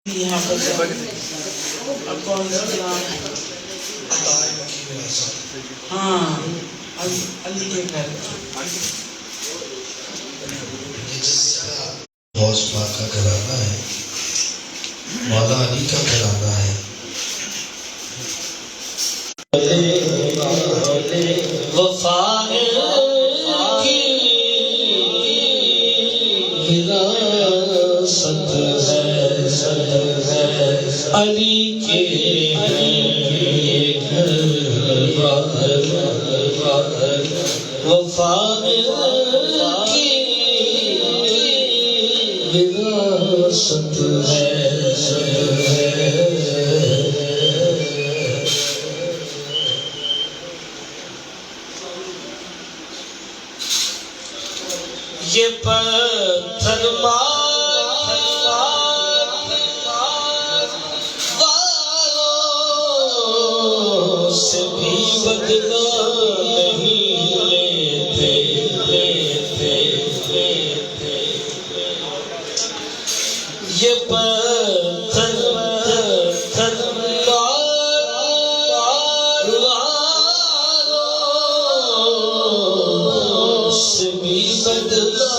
یہاں پر سے اب کون سا کلام ہے؟ ہاں علی کے گھر غوث پاک کا گھرانہ ہے، مولا علی کا گھرانہ ہے۔ وفا کی وراثت ہے علی کے گھر، وفا کی وراثت ہے۔ یہ پتھر والوں سے بھی بدلا نہیں لیتے، یہ پتھر والوں سے بھی بدلا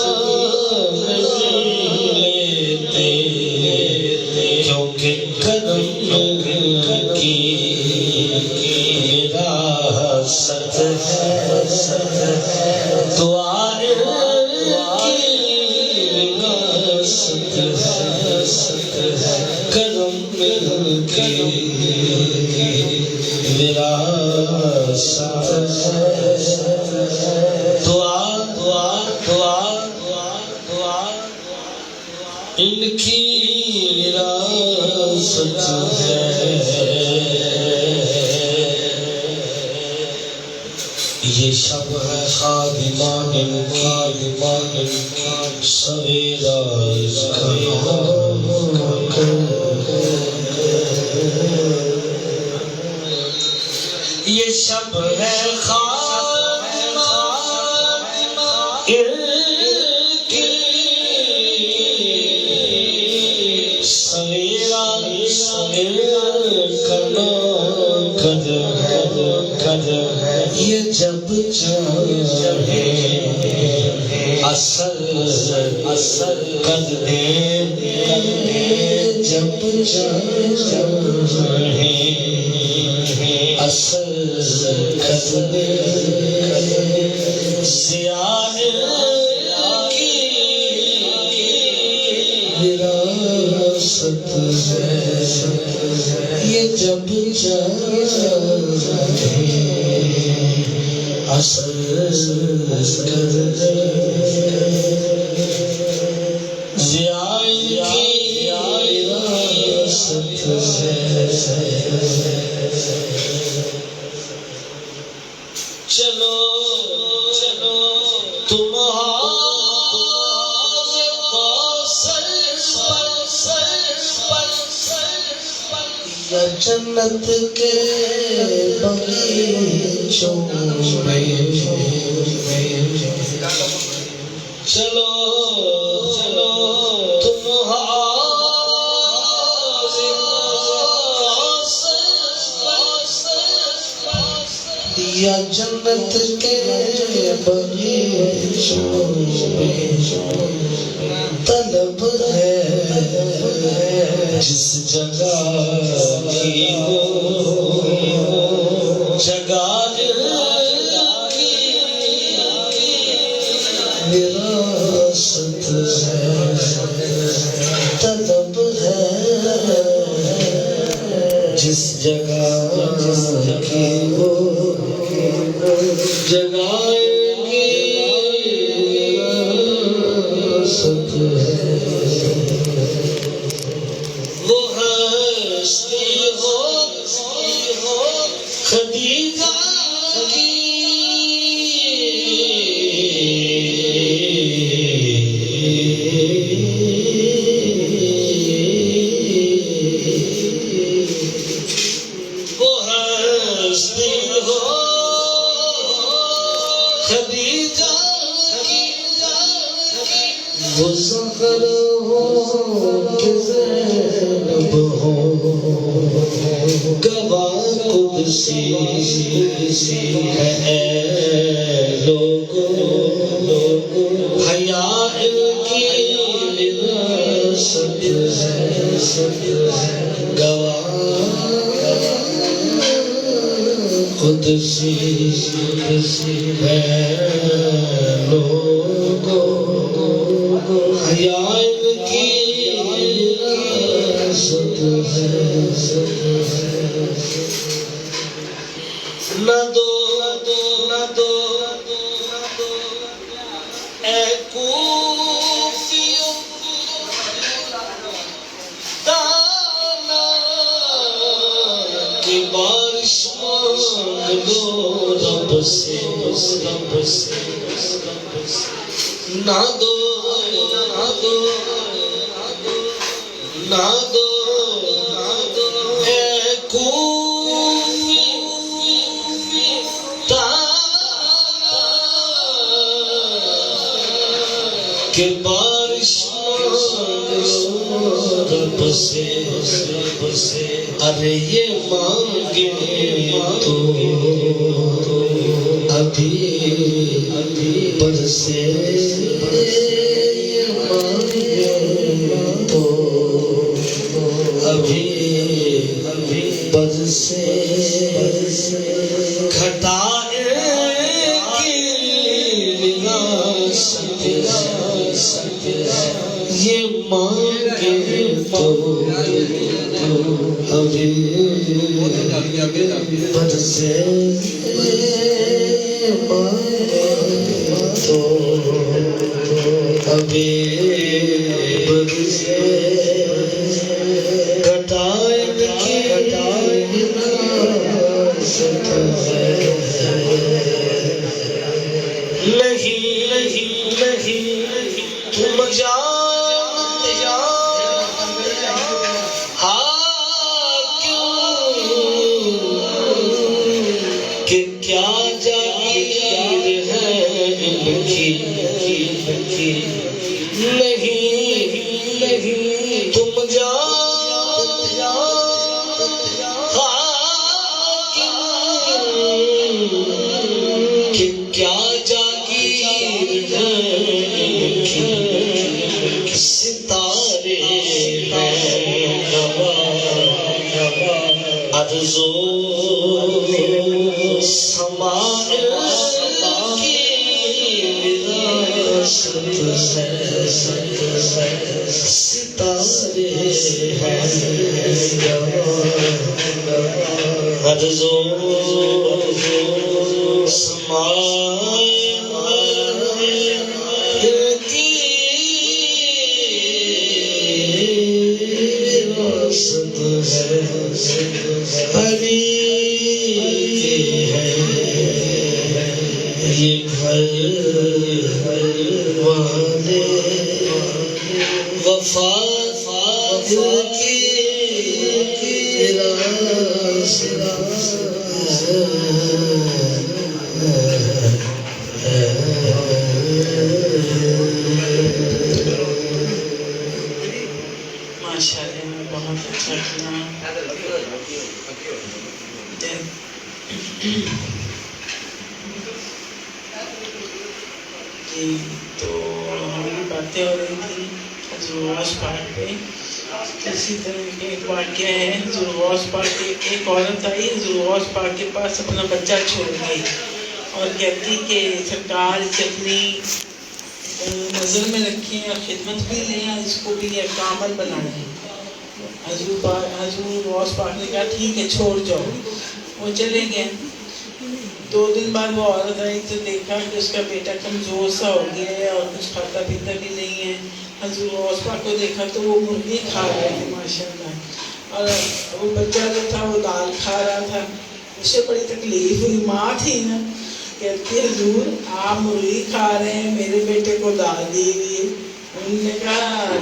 ان کی وراثت ہے۔ یہ شب ہے خادمان سویرا یہ شب ہے یہ جب چاہے اثر قدرے، جب چاہے اثر قدرے، سیاہ کی وراثت ہے۔ یہ جب چاہے اثر قدرے، ضیاء کی وراثت ہے۔ چلو تم یا جنت کے باغیچوں میں، چلو تم یا جنت کے باغیچوں میں، طلب ہے جس جگہ کی وہ جگہ کی وراثت ہے، طلب ہے جس جگہ کی وہ جگہ کی وراثت ہے۔ وہ ہستی ہو ہوں گواہ قدسی ہے اے لوگوں حیا ان کی وراثت ہے گواہ قدسی ہے لوگوں حیا ان کی وراثت ہے نہ دو اے کوفیوں دانا کی بارش مانگ لو رب سے نہ دو اے کوفی دانا کہ بارش رب سے ارے یہ مانگے تو ابھی برسے یہ مانگے تو ابھی برسے گھٹائے یہ مانگے تو ابھی برسے مانگے تو ابھی برسے گھٹائے کی وراثت ہے نہیں تم کہ کیا جاگیر ہے ان کی نہیں تم کہ کیا جاگیر ہے ان کی ستارے ہیں عرض و سماع کی وراثت ہے ستارے ہیں عرض و سماع کی وراثت ہے علی ہے یہ گھر والے وفا کی وراثت ماشاءاللہ بہت اچھا کلام جی تو ہماری باتیں ہو رہی تھی حضور غوث پاک پہ اسی طرح کے ایک واقعہ ہے حضور غوث پاک کی ایک عورت آئی حضور غوث پاک کے پاس اپنا بچہ چھوڑ گئی اور کہتی کہ سرکار اسے اپنی نظر میں رکھیں اور خدمت بھی لیں اور اس کو بھی ایک عمل بنائیں حضور غوث پاک نے کہا ٹھیک ہے چھوڑ جاؤ وہ چلے گئے 2 دن بعد وہ عورت آئی تو دیکھا کہ اس کا بیٹا کمزور سا ہو گیا ہے اور کچھ کھاتا پیتا بھی نہیں ہے حضور غوث پاک کو دیکھا تو وہ مرغی کھا رہے تھے ماشاءاللہ اور وہ بچہ جو تھا وہ دال کھا رہا تھا اسے بڑی تکلیف ہوئی ماں تھی نا کہتی حضور آپ مرغی کھا رہے ہیں میرے بیٹے کو دال دی ہوئی انہوں نے کہا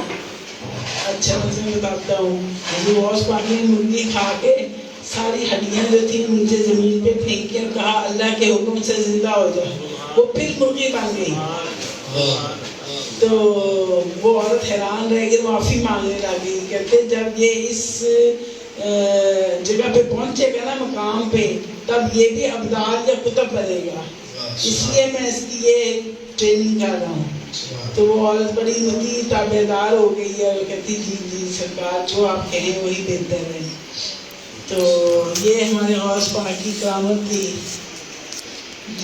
اچھا میں تمہیں بتاتا ہوں حضور غوث پاک نے مرغی کھا کے ساری ہڈیاں جو تھیں نیچے زمین پہ پھینکی اور کہا اللہ کے حکم سے زندہ ہو جائے وہ پھر مرغی بن گئی تو وہ عورت حیران رہ گئی, معافی مانگنے لگی. کہتے جب یہ اس جگہ پہ پہنچے گا نا, مقام پہ, تب یہ بھی ابدال یا کتب بنے گا, اس لیے میں اس کی یہ ٹریننگ کر رہا ہوں. تو وہ عورت بڑی مطیع تابعدار ہو گئی ہے, وہ کہتی جی جی سرکار جو آپ کہیں وہی بہتر ہے. تو یہ ہمارے غوث پاک کی کرامت تھی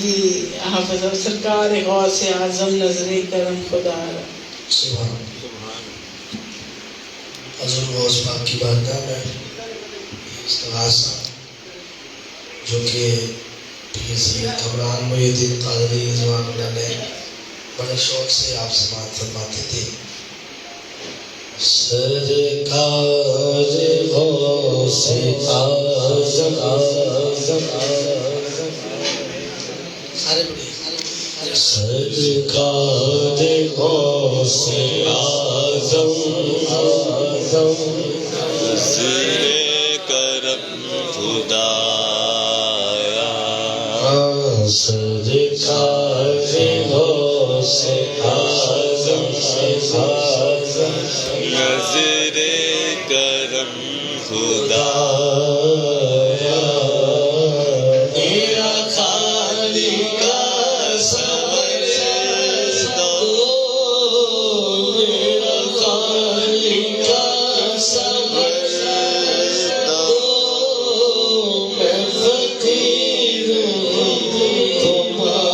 جی. حافظ سرکار غوث اعظم نظر کرم خدا. سبحان حضور غوث پاک کی بارگاہ میں استغاثہ جو کہ پیر سید کامران محی الدین قادری رضوان اللہ نے بڑے شوق سے آپ سماعت فرماتے تھے. سرکار غوث اعظم سارے بڑے سرکار غوث اعظم نظر کرم خدایا, سرکار غوث اعظم نظر کرم خدایا, میرا خالق صبر دو, میرا خالق صبر دو, میں فقیر تمہارا.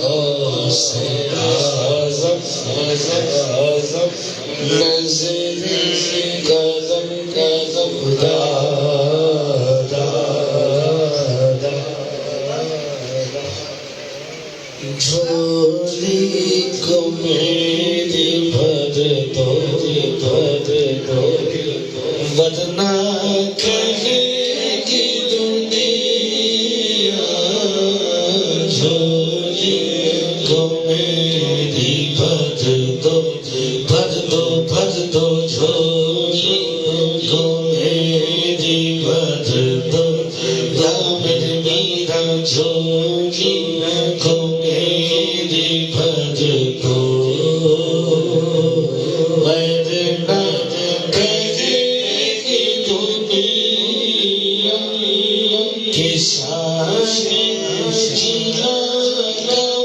غوث اعظم نظر قدم قدم جھولی کو میری بھر دو, ورنہ کہے گی دنیا. جھولی کو میری بھر دو, جھولی کو میری بھر دو, یا میری میرا جھولی کو میری بھر دو. ورنہ کہے گی دنیا کہ شان جینا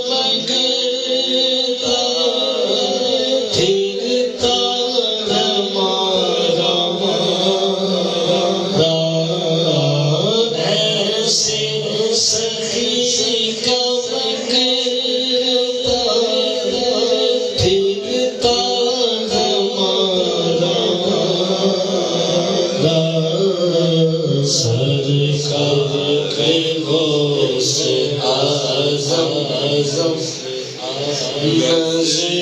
مگتا پھرتا ہمارا ایسے سخی کا مگتا پھرتا ہمارا. سرکار کے غوث اعظم نظر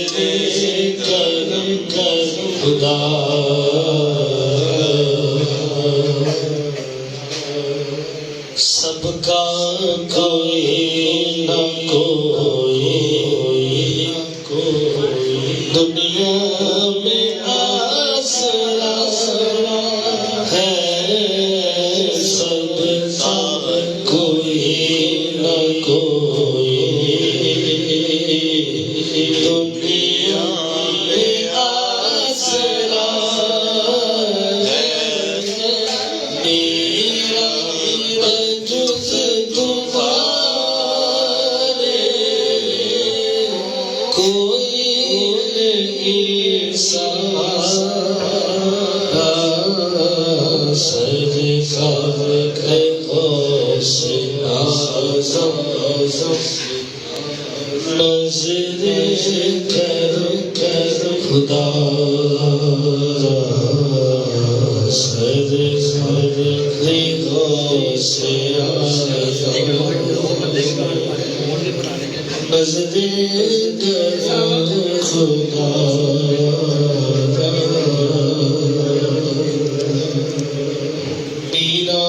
کرم خدا. سب کا کوئی نہ کوئی دنیا میں آسرا ہے, سب کا کوئی نہ کوئی دنیا میں آسرا ہے. میرا بجز تمہارے کوئی نہیں سہارا. سرکار کے غوث اعظم نظر کر خدا. سرکار کے غوث اعظم نظر کر خدا. میرا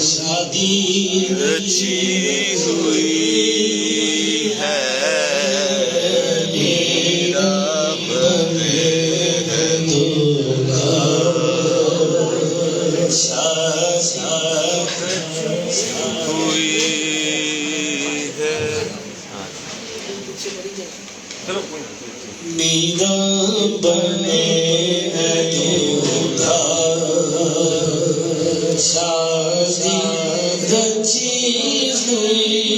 شادی رچی ہوئی ہے میرا میرا بنے شادی رچی ہوئی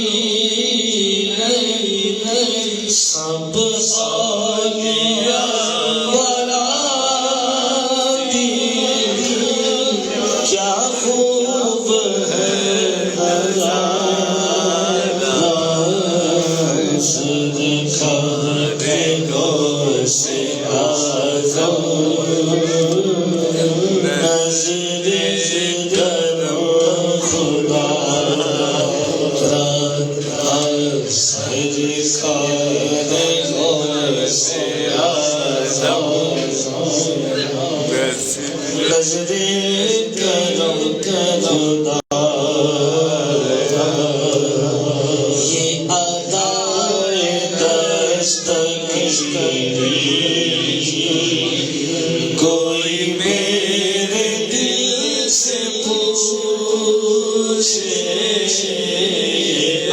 سب آگیا براتی کیا خوب ہے کوئی میرے دل سے پوچھے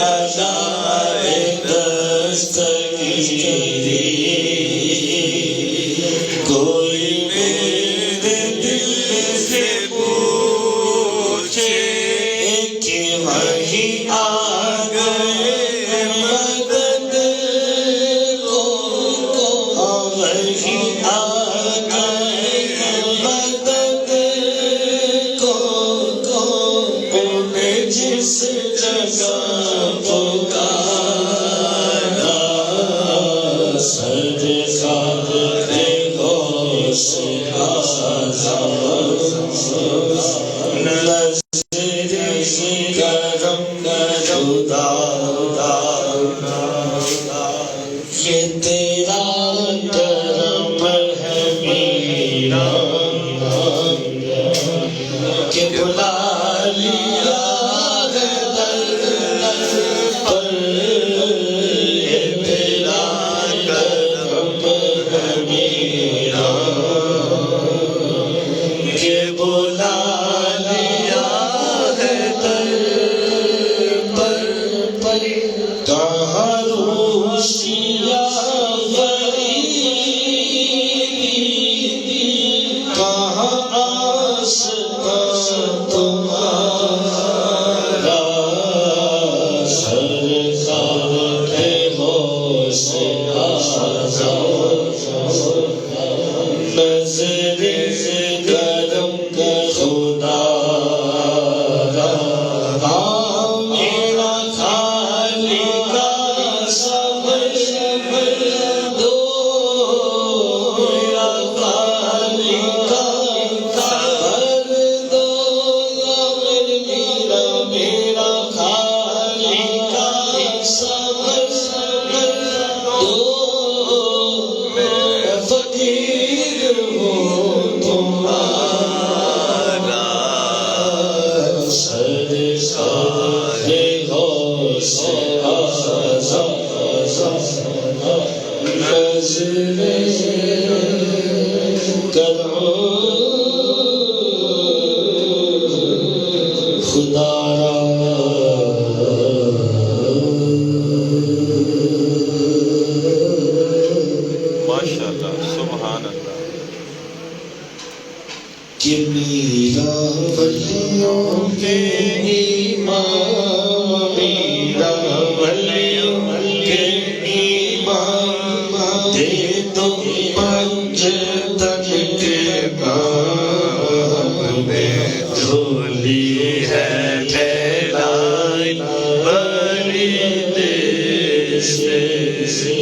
ادائے دستگیری کوئی میرے دل سے پوچھے کہ وہی آ گئے مدد کو وہی آ جس جگہ پکارا سرکار غوث اعظم نظر کرم خدا یہ تیرا کرم ہے میرا کہ بلا لیا کہ میرا ولیوں کے امام میرا ولیوں کے امام دے دو پنج تن کے نام میں دھولی ہے پھیلائی بڑی دیش سے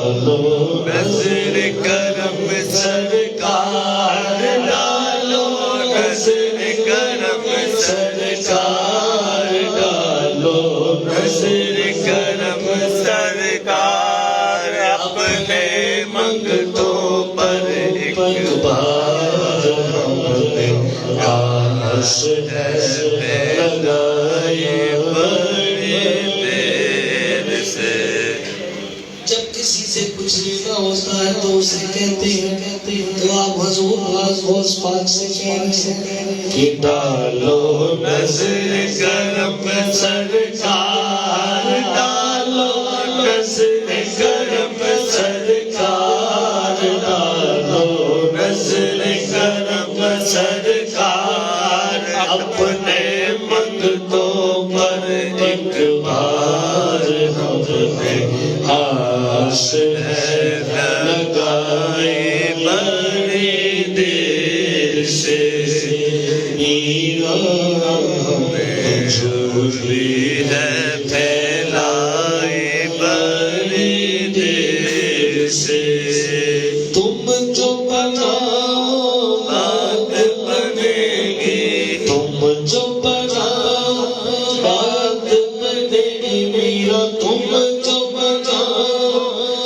ڈالو نظر کرم سرکار ڈالو نظر کرم سرکار ڈالو نظر کرم سرکار اپنے منگتوں پر ایک بار ہم نے آس ہے لگائی بڑی دیر سے جب کسی سے کچھ لینا ہوتا ہے تو اسے کہتے ہیں تو آپ حضور غوث پاک سے کہیں کہ ڈالو نظر کرم سرکار ڈالو نظر کرم سرکار منگتوں پر ایک بار ہمیں آس ہے لگائے بڑی دیر سے میرا ہمیں جھولی ہے پھیلائے بڑی دیر سے تم جو بناؤ بات بنے گی تم جو بناؤ بات بنے گی میرا تم جو بناؤ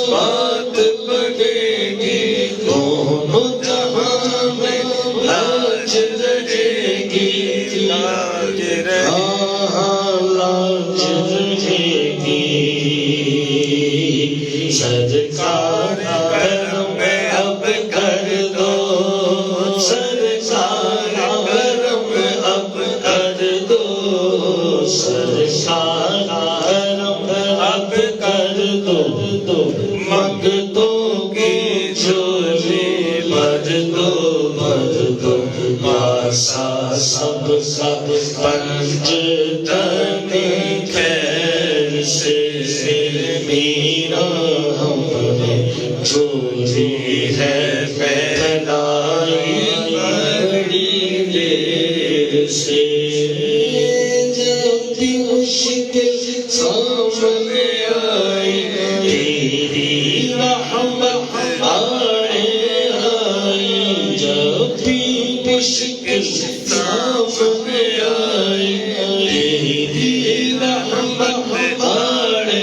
بات بنے گی دونوں جہاں میں لاج رہے گی لاج رہے گی سرکار کرم اب کر دو سرکار کرم اب کر دو سرکار کرم اب کر دو منگتوں کی جھولی بھر دو آسا سب پنج تنی خیر سے میرا ہم نے جھولی ہے پھیلائی بڑی دیر سے جب بھی مشکل سامنے آئی تیری رحمت آڑے آئی جب بھی مشکل سامنے آئی تیری رحمت آڑے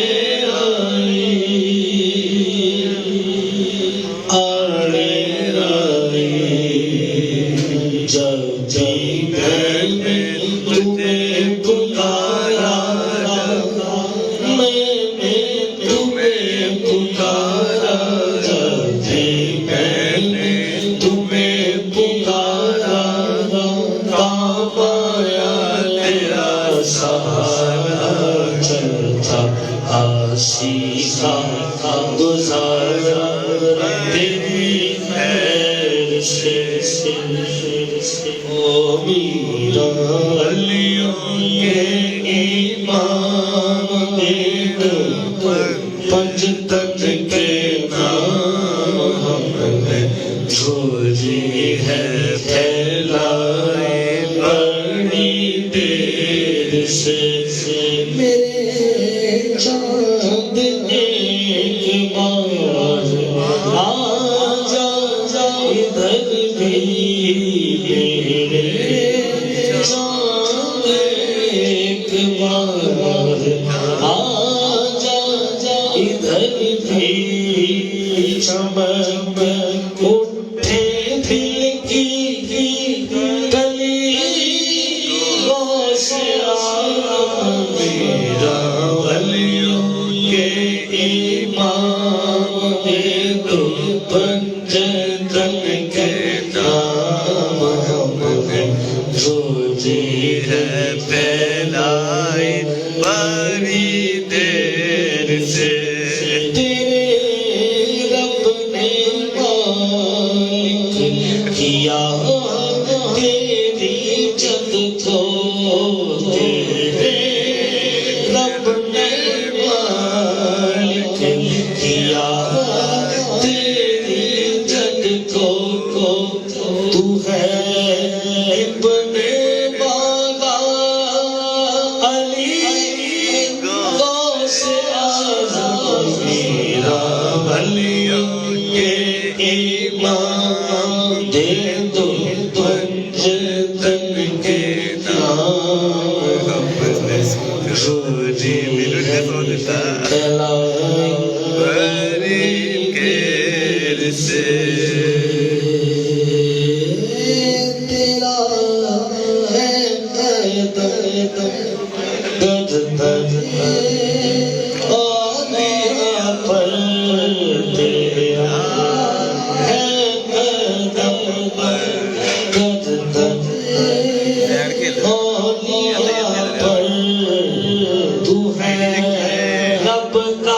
جب بھی میں نے تمہیں پکارا میں نے تمہیں پکارا جب بھی میں نے تمہیں پکارا کام آیا تیرا سہارا چلتا آسی کا گزارا تیری خیر سے او میرا علیوں کے ایمان پنج تک کے نام ہم نے جھولی ہے پھیلائے بڑی دیر سے میرے چاند ایک بار آ جا ادھر بھی میرے چاند ایک بار آ جا ادھر بھی چمک اٹھے دل کی گلی غوث عالم میرا ولیوں کے ایمان دے دو پنجتن کے نام ہم نے جھولی ہے پھیلائی بڑی دیر سے تیرے رب نے مالک کیا تیری جد کو تیرے رب نے مالک کیا تیری جد کو تو ہے ابن بالا علی غوث اعظم میرا ولیوں کے ایمان دے دو پنجتن کے نام ہم نے جھولی ہے پھیلائی بڑی دیر سے رب کا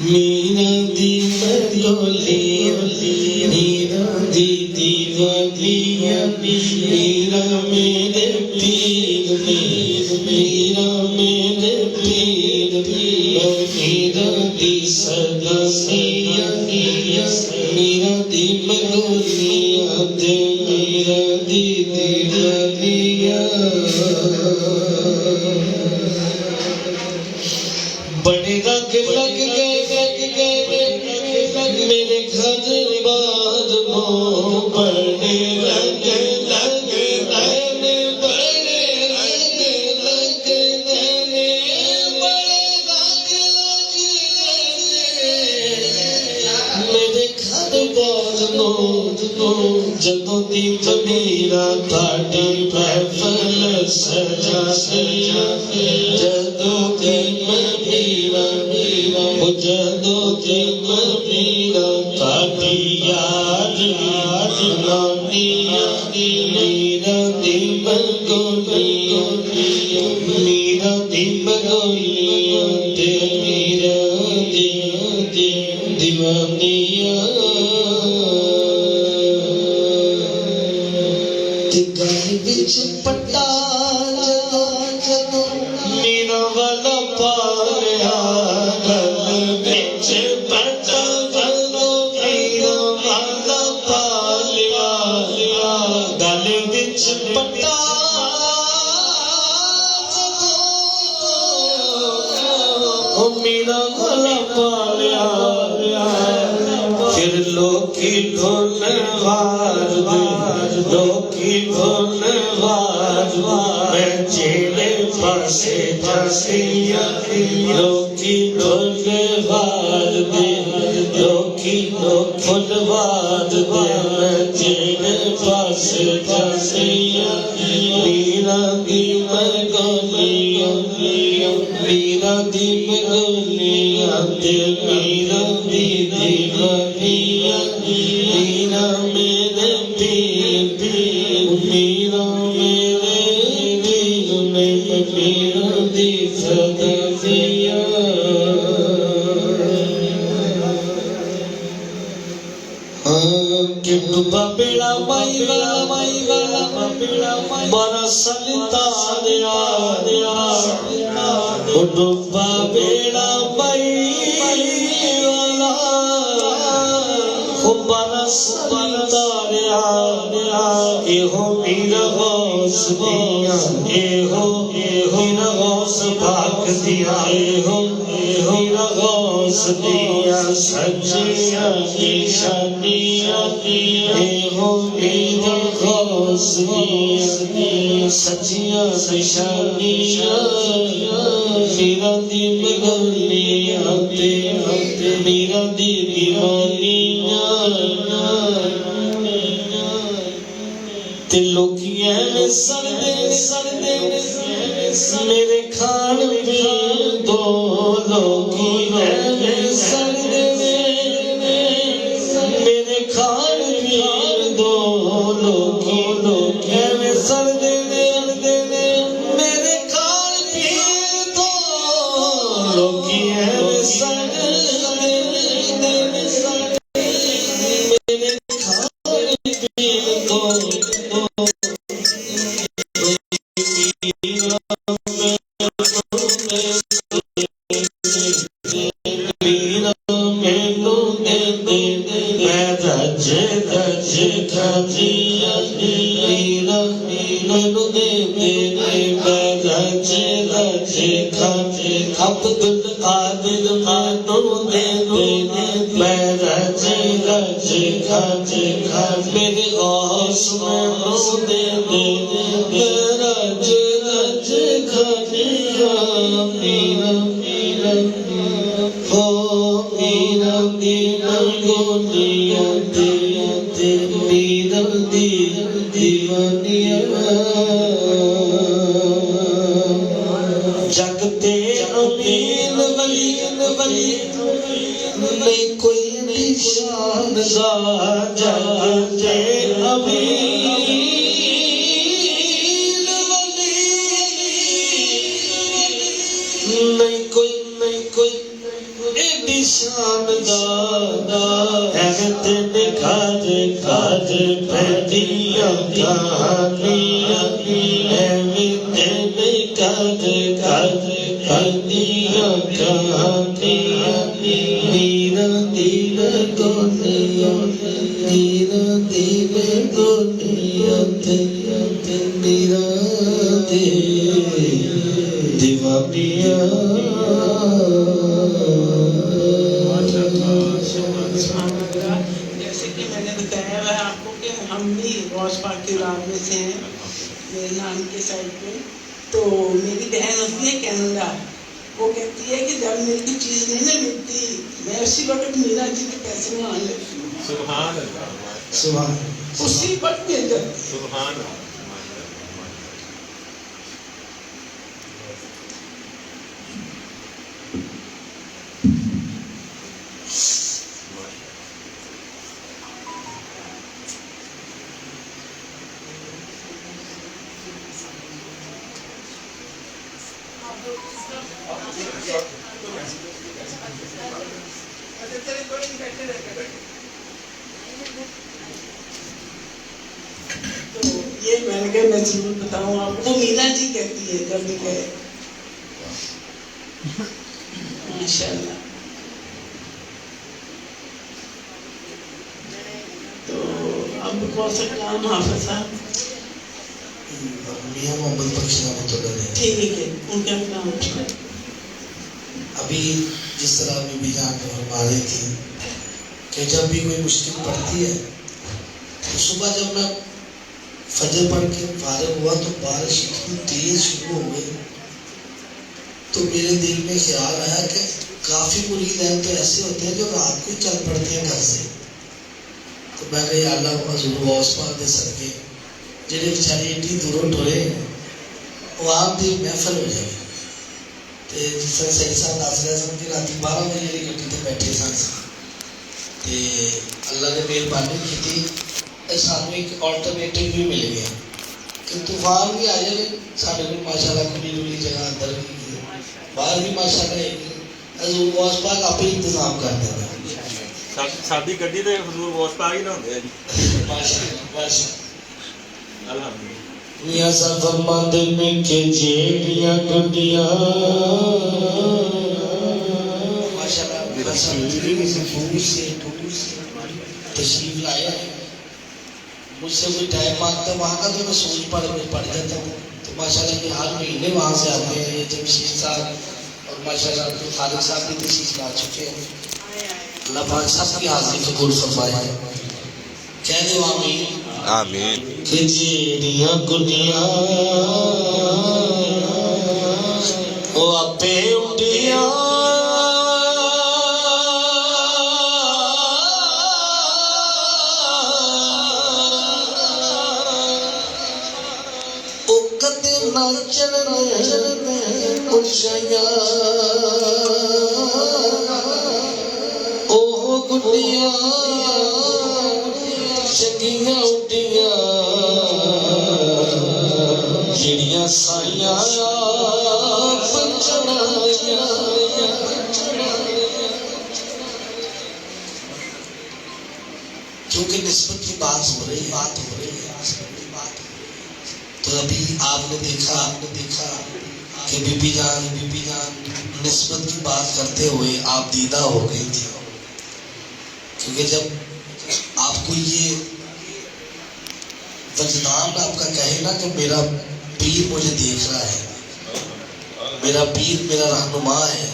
میرا دی مگولی میرا دی دیوانیا میرا میرے پیر میرا میرے پیر میرا دی سدسیا میرا دی مگولیا میرا دی دیوانیا بڑے رنگ لگ گئے میرے گھر بار مو بڑے رنگ لگ گئے بڑے رنگ لگ گئے بڑے رنگ لگ گئے میرے گھر بار مو جدوں دی میرا تھاڑی محفل سجا سجا جدوں دی جدو دی میرا تھاڑی یاد نانیا میرا دی مگولیا میرا دی مگولیا میرا دی دیوانیا گل بچ پٹا جدو میرا والا پالیا میرا بھلا پالیا پھر لوکی ڈھول وار لوکی ڈھول وار میں جیلے پاسے جاسیا لوکی ڈھول وار لوکی ڈھول وار میں جیلے پاسے جاسیا میرا دی مگولیا میرا دی مگولیا میرا دی دیوانیا میرا میرے پیر میرا میرے پیر میرا دی سدسیا کہ ڈوبا بیڑا مائی والا بڑا سلتا دیا ڈوبا بیڑا مائی والا بڑا سلتا دیا ایہو میرا غوث دیا ایہو میرا غوث پاک دیا ایہو میرا غوث دیا سچیا نشانیا ایہو میرا غوث دیا سچیا نشانیا میرا دی مگولیا میرا دی دیوانیا تے لوکی ایویں سردے میرے کھان پین دو لوکی ایویں سردے میرے کھان پین دو لوکی ایویں سردے میرے کھان پین دو لوکی ایویں سردے میرے کھان پین دو عبد القادر مانو دے میں رج میرے غوث مانو دے میں رج کھانیا میرا ہو میرا دی مگولیا میرا دی دیوانیا جگ تے امین ولی نہیں کوئی نشان دا جگ تے امین ولی نہیں کوئی ایڈی شان دا احمد نکھاد کھاد پہنیاں کہانیاں احمد نکھاد کھاد پہنیاں کہانیاں میرا دل دنیا میرا دل دنیا میرا دل دیوانیاں جیسے کہ میں نے بتایا ہے آپ کو کہ ہم بھی غوث پاک کی اولاد میں سے ہیں میرے نام کے سائڈ پہ. تو میری بہن ہوتی ہے کینیڈا. وہ کہتی ہے کہ جب میری کوئی چیز نہیں نہ ملتی میں اسی وقت میرا جی کے پیسے مان لیتی ہوں. سبحان اللہ. سبحان اسی وقت مل جاتی. سبحان اللہ. تو یہ میں نے کہا میں ضرور بتاؤں آپ کو. مینا جی کہتی ہے جب بھی کہے. ماشاء اللہ. تو اب کون سا کلام حافظ صاحب؟ میاں محمد بخش رحمۃ اللہ علیہ. ٹھیک ہے ان کا کلام. ابھی جس طرح بی بی جان فرما رہی تھی کہ جب بھی کوئی مشکل پڑتی ہے تو صبح جب میں فجر پڑھ کے فارغ ہوا تو بارش اتنی تیز شروع ہو گئی تو میرے دل میں خیال آیا کہ کافی مرید ہیں تو ایسے ہوتے ہیں جو رات کو چل پڑتے ہیں گھر سے. تو میں کہا یا اللہ حضور غوث پاک دے صدقے جڑے بیچارے ایڈی دوروں ٹرے وہ آپ دی محفل ہو جائے. جس طرح سید صاحب ناصر اعظم کی رات 12 بجے والی گڈی تے بیٹھے سن تے اللہ نے مہربانی کی تھی سانوں ایک آلٹرنیٹو بھی مل گیا کہ طوفان بھی آ جائے سارے کو ماشاء اللہ کھلی کھلی جگہ اندر بھی باہر بھی ماشاء اللہ حضور غوث پاک آپ ہی انتظام کر دینا. سادی گڈی تے حضور غوث پاک ہی نہ ہوندے ہیں جی. ماشاء اللہ الحمدللہ. میاں صاحب فرماندے نے کہ جیڑیاں گڈیاں ماشاءاللہ تشریف لایا ہے. مجھ سے کوئی ٹائم مانگتا وہاں کا تو میں سوچ پڑ جاتا ہوں. تو ماشاءاللہ کہ ہر مہینے وہاں سے آتے ہیں. یہ جمشید صاحب اور ماشاءاللہ خالد صاحب بھی تشریف لا چکے ہیں. اللہ پاک سب کی حاضری قبول فرمائے. کہہ دو آمین. آمین. کہ جیڑیاں گڈیاں وہ اپے اڈیاں او کدے نہ چڑھن اچھیاں او گڈیاں چنگیاں اڈیاں جڑیاں سائیاں پچھڑائیاں. کیونکہ نسبت کی بات ہو رہی ہے تو ابھی آپ نے دیکھا کہ بی بی جان نسبت کی بات کرتے ہوئے آپ دیدہ ہو گئی تھی. کیونکہ جب آپ کو یہ وجدان آپ کا کہے نا کہ میرا پیر مجھے دیکھ رہا ہے, میرا پیر میرا رہنما ہے,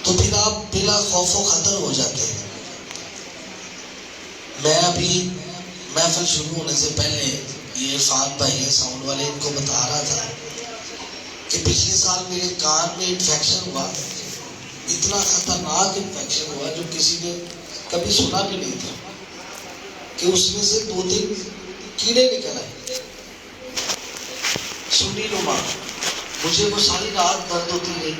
تو پھر آپ بلا خوف و خطر ہو جاتے ہیں. میں ابھی محفل شروع ہونے سے پہلے یہ عرفان بھائی ہے ساؤنڈ والے, ان کو بتا رہا تھا کہ پچھلے سال میرے کان میں انفیکشن ہوا, اتنا خطرناک انفیکشن ہوا جو کسی نے کبھی سنا بھی نہیں تھا, کہ اس میں سے 2-3 کیڑے نکل آئے سنی نما. مجھے وہ ساری رات درد ہوتی رہی.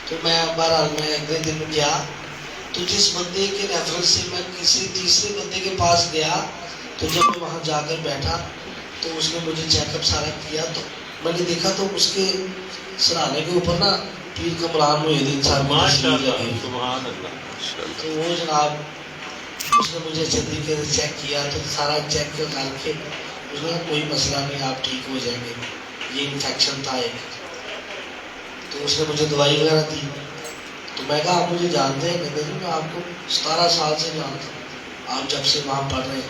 تو میں بہرحال میں اگلے دن گیا تو جس بندے کے ریفرنس سے میں کسی تیسرے بندے کے پاس گیا, تو جب میں وہاں جا کر بیٹھا تو اس نے مجھے چیک اپ سارا کیا, تو میں نے دیکھا تو اس کے سرانے کے اوپر نا پیر کمران محی صاحب کی تصویر لگی ہوئی. سبحان اللہ. تو وہ جناب اس نے مجھے اچھے طریقے سے چیک کیا تو سارا چیک کر کے اس نے کوئی مسئلہ نہیں, آپ ٹھیک ہو جائیں گے, یہ انفیکشن تھا ایک. تو اس نے مجھے دوائی وغیرہ دی. تو میں کہا آپ مجھے جانتے ہیں؟ کہتے ہیں میں آپ کو 17 سال سے جانتا ہوں, آپ جب سے وہاں پڑھ رہے ہیں,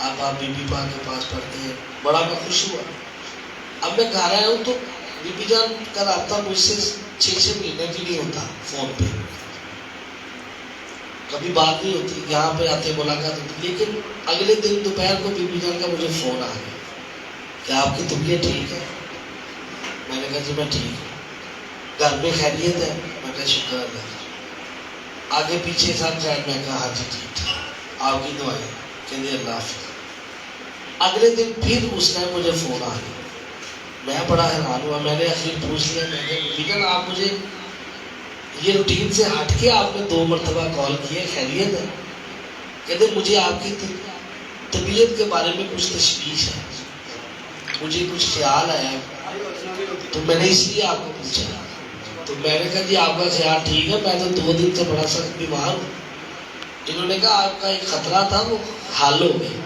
آپ بی بی پاک کے پاس پڑھتے ہیں. بڑا میں خوش ہوا. اب میں گھر آیا ہوں تو بی بی جان کا رابطہ مجھ سے 6 مہینے بھی نہیں ہوتا فون پہ, کبھی بات نہیں ہوتی, یہاں پہ آتے ملاقات ہوتی. لیکن اگلے دن دوپہر کو بی بی جان کا مجھے فون آ گیا کہ آپ کی طبیعت ٹھیک ہے؟ میں نے کہا جی میں ٹھیک ہوں. گھر میں خیریت ہے؟ میں کہا شکر اللہ. آگے پیچھے سب خیر؟ میں کہا ہاں جی ٹھیک ٹھاک, آپ کی دعائیں. کہتے اللہ حافظ. اگلے دن پھر اس نے مجھے فون آ گیا. میں بڑا حیران ہوا. میں نے آخر پوچھ لیا, میں نے بی بی جان آپ مجھے یہ روٹین سے ہٹ کے آپ نے 2 مرتبہ کال کی ہے, خیریت ہے؟ کہتے مجھے آپ کی طبیعت کے بارے میں کچھ تشویش ہے, مجھے کچھ خیال آیا تو میں نے اس لیے آپ کو پوچھا. تو میں نے کہا جی آپ کا خیال ٹھیک ہے, میں تو 2 دن سے بڑا سخت بیمار ہوں. انہوں نے کہا آپ کا ایک خطرہ تھا وہ حل ہو گیا.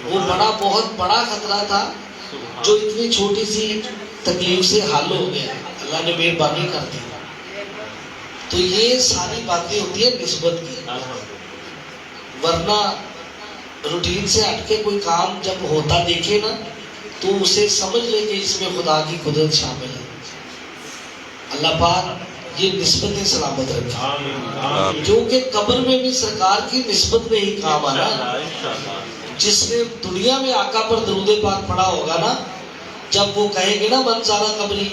وہ بہت بڑا خطرہ تھا جو اتنی چھوٹی سی تکلیف سے حل ہو گیا, اللہ نے مہربانی کر دی. تو یہ ساری باتیں ہوتی ہیں نسبت کی, ورنہ روٹین سے ہٹ کے کوئی کام جب ہوتا دیکھے نا تو اسے سمجھ لے کہ اس میں خدا کی قدرت شامل ہے. اللہ پاک یہ نسبتیں سلامت رکھے, کیونکہ قبر میں بھی سرکار کی نسبت میں ہی کام آنا ہے. جس نے دنیا میں آقا پر درود پاک پڑھا ہوگا نا, جب وہ کہیں گے نا من زارا قبری,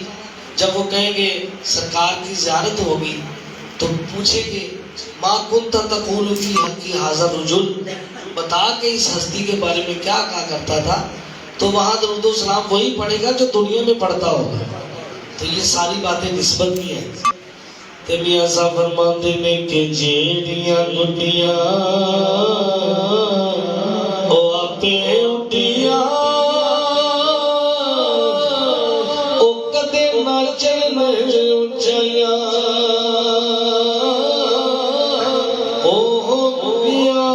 جب وہ کہیں گے سرکار کی زیارت ہوگی تو پوچھیں گے ما کنت تقول فی حق ھذا الرجل, بتا کہ اس ہستی کے بارے میں کیا کہا کرتا تھا. تو وہاں درود و سلام وہی پڑھے گا جو دنیا میں پڑھتا ہوگا. تو یہ ساری باتیں نسبت کی ہیں. تے میاں صاحب فرماتے نے کہ جیڑیاں گڈیاں او آپے اٹھیاں او کدے نہ چلن اونچائیاں, او گڈیاں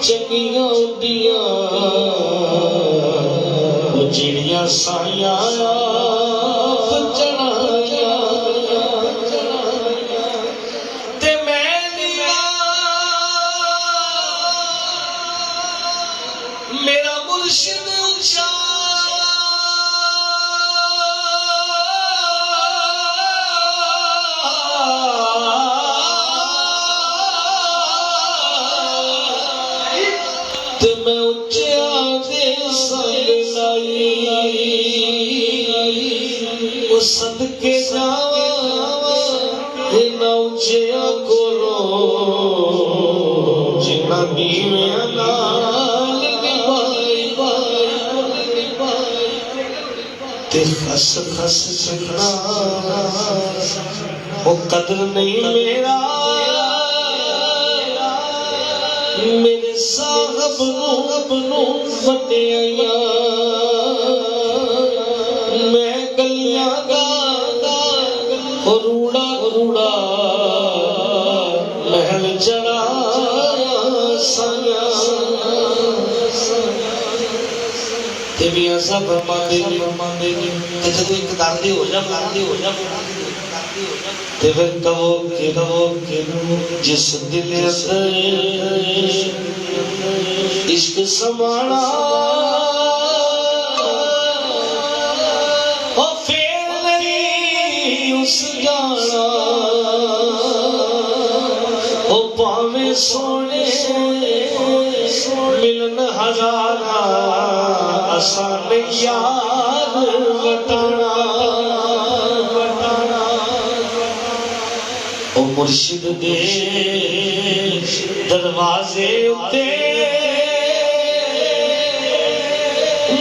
چنگیاں اڈیاں او جیڑیاں سائیاں صدقے جاواں نہ اونچیاں کولوں جنہاں نیویاں نال نبھائی تے خس خس سکھنا او قدر نہیں میرا میرے صاحب نو وڈیاں روڑا روڑا محل چڑھا سایا تے میاں صاحب فرماندے نے کہ جدوں ایک دردی ہو جا تے پھر کہو کہ جس دل اندر عشق سمانا جانا او پاویں سونے ملن ہزارا آسان یاد وٹانا او مرشد دے دروازے اتے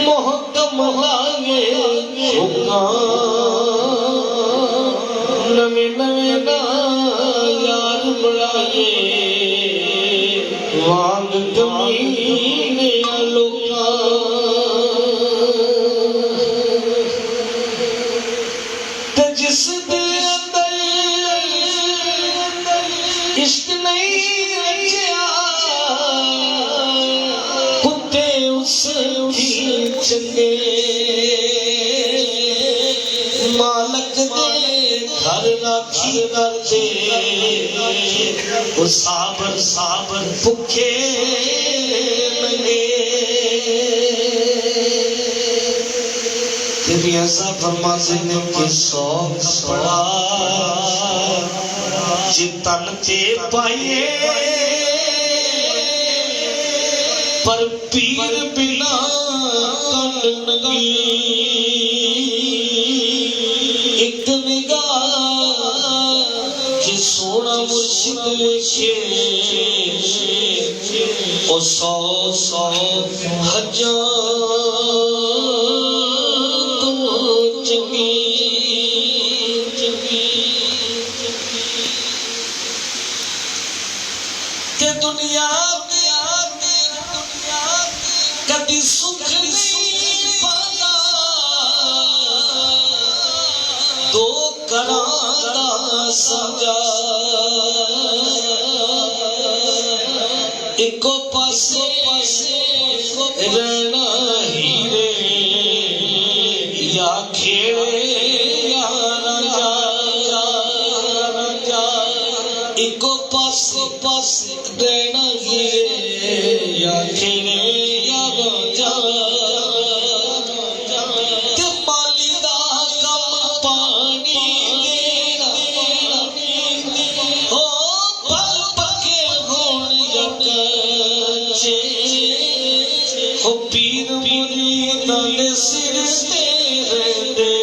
محکم لائے نویں یار بڑھائے وانگ کمینے لوکاں جس دل اندر عشق نہیں رکھیا کتے اس کی چنگے مالک دے گھر راکھی کر دے وہ صابر صابر بھکھے لگے تیری ایسا فرما دینے کے سوک پڑا جتن تے پائیے پر پیر بنا کن نگی ایک نگاہ جی سونا مرشد ویکھے او سو سو ہزار تو چنگی تے دنیا کبھی سکھ نہیں پایا دو کراں دا سمجھا ایکو پاسے رہنا ہیرے یا کھیڑے یا راجا ایکو پاسے رہنا ہیرے یا کھیڑے یا راجا تے مالی دا کم پانی دینا او پل پکے ہون یا کچے او پیر مریداں دے سر تے رہندے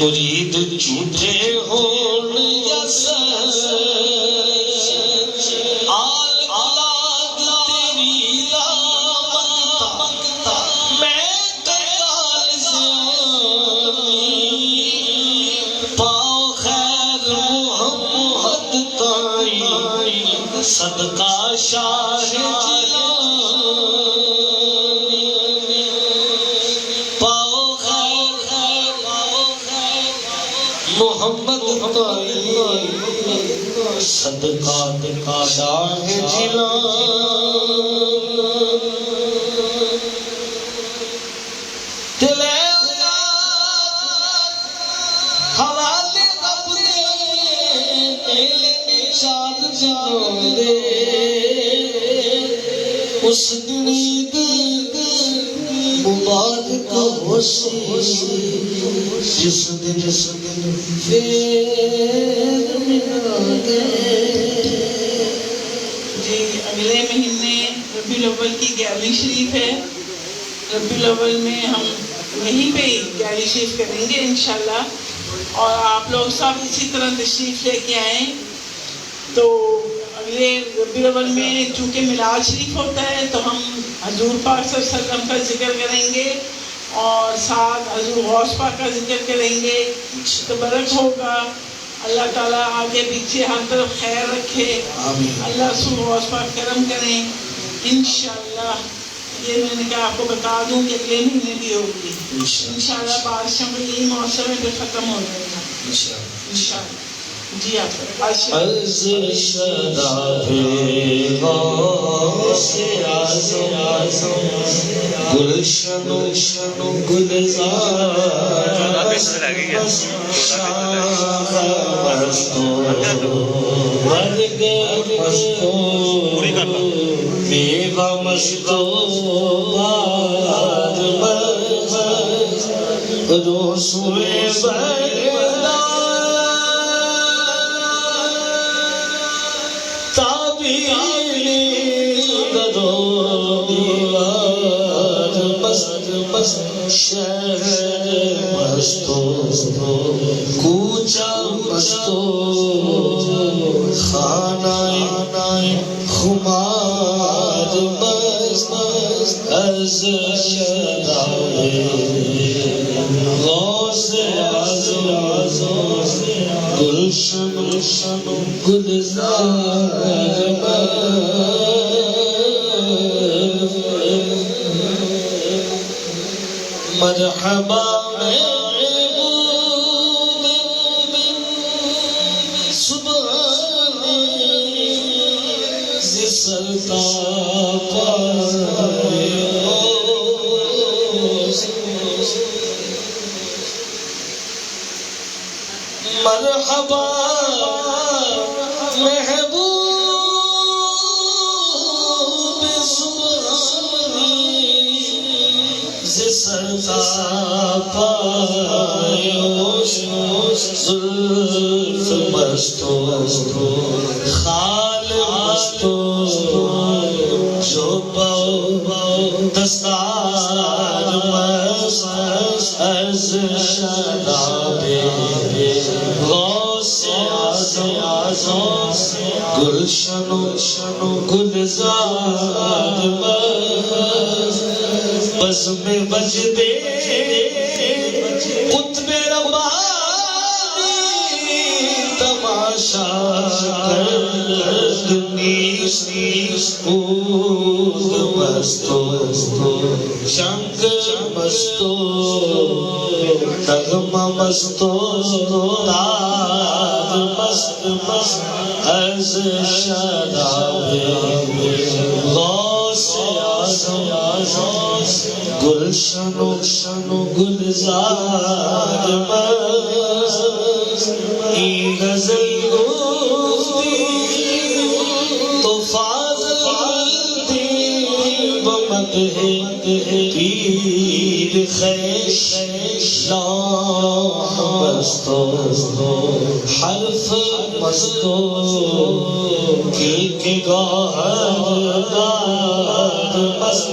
مرید جھوٹے ہون یا سچ آل اولاد تیری دا منگتا میں کال زیانی پاؤ خیر محمد تائی صدقہ شاہ جلانی پاؤ خیر محمد تائی صدقہ شاہ جلانی دلے حوالے رب دے میلے نشاد جان دے اس دن عید مبارک ہو سی جس دن فیر ملا گئے جی اگلے مہینے ربیع الاول کی 11ویں شریف ہے ربیع الاول میں ہم یہیں پہ 11ویں شریف کریں گے انشاءاللہ اور آپ لوگ سب اسی طرح تشریف لے کے آئیں تو اگلے ربیع الاول میں چونکہ میلاد شریف ہوتا ہے تو ہم حضور پاک صلی اللہ علیہ وسلم کا ذکر کریں گے اور ساتھ حضور غوث پاک کا ذکر کریں گے تو برکت ہوگا اللہ تعالیٰ آگے پیچھے ہر طرف خیر رکھے اللہ رسول غوث پاک کرم کریں انشاءاللہ یہ میں نے کہا آپ کو بتا دوں کہ اگلے مہینے بھی ہوگی انشاءاللہ بارشوں کا یہی موسم ہے پھر ختم ہو جائے گا انشاءاللہ جی آپ از شراب غوث اعظم گلشن گلزار شاہ مستو میوہ مستو باد رسول بردار شہر مستو کوچہ مستو خانہ خمار مست از شراب غوث اعظم گلشن گلزار مرحبا محبوب مرحبا محبوب سبحانی ز سرتا پایوش زلف مستو خال مستو جو باو دستار مست از شراب غوث اعظم گلشن و گلزار بزم بجدے قطب ربانی تماشا نیس اود مستو شنگ مستو نغم مستو تار مست از شراب غوث اعظم گلشن و گلزار این غزل گفتی تو فاضل دی بمدح پیر خیش شاہ مستو حرف مستو کل کے گوہر دار مست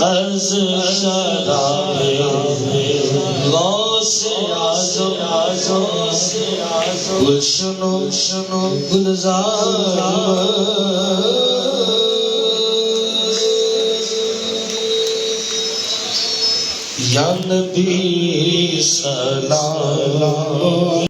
از شراب غوث اعظم گلشن و گلزار یا نبی سلام